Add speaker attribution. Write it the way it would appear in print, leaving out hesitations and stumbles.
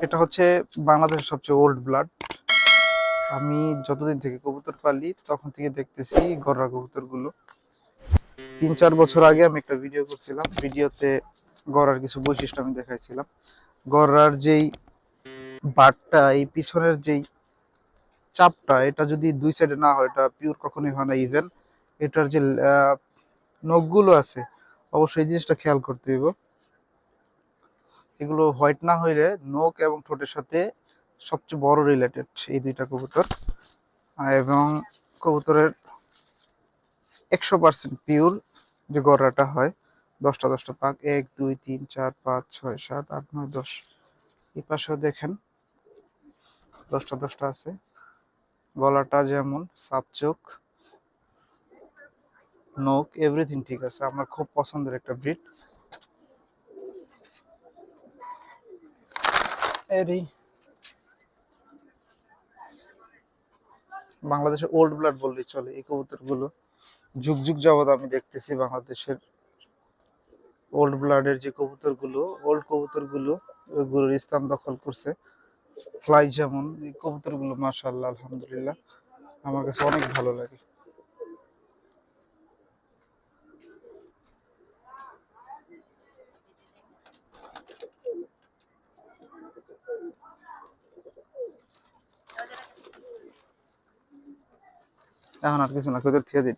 Speaker 1: এটা হচ্ছে বাংলাদেশের সবচেয়ে ওল্ড ব্লাড। আমি যতদিন থেকে কবুতর পালি তখন থেকে দেখতেছি গররা কবুতরগুলো। 3-4 বছর আগে আমি একটা ভিডিও করছিলাম, ভিডিওতে গড়ার কিছু বৈশিষ্ট্য আমি দেখাইছিলাম। গড়ার যেই বাটটা, এই পিছনের যেই চাপটা, এটা যদি দুই সাইডে না হয় এটা পিওর কখনোই হয় না। ইভেন এটার যে নখগুলো আছে, অবশ্যই এই জিনিসটা খেয়াল করতে হইব। এগুলো হোয়াইট না হইলে নখ এবং ঠোঁটের সাথে সবচেয়ে বড় রিলেটেড এই দুইটা কবুতর। এবং কবুতরের 100% পিওর যে গড়াটা হয়, 10টা পাক, 1 2 3 4 5 6 7 8 9 10। এই পাশেও দেখেন 10টা আছে। গলাটা যেমন, সাপ চোখ, নখ, এভরিথিং ঠিক আছে। আমার খুব পছন্দের একটা ব্রিড। এরই বাংলাদেশের ওল্ড ব্লাড বললেই চলে। এই কবুতরগুলো যুগ যুগ যাবৎ আমি দেখতেছি বাংলাদেশের ওল্ড ব্লাডের যে কবুতরগুলো, ওল্ড কবুতরগুলো ওইগুলোর স্থান দখল করছে। ফ্লাই যেমন, এই কবুতরগুলো মাশাআল্লাহ আলহামদুলিল্লাহ আমার কাছে অনেক ভালো লাগে। এখন আর কিছু না, কবুতর থিয়ে দিই।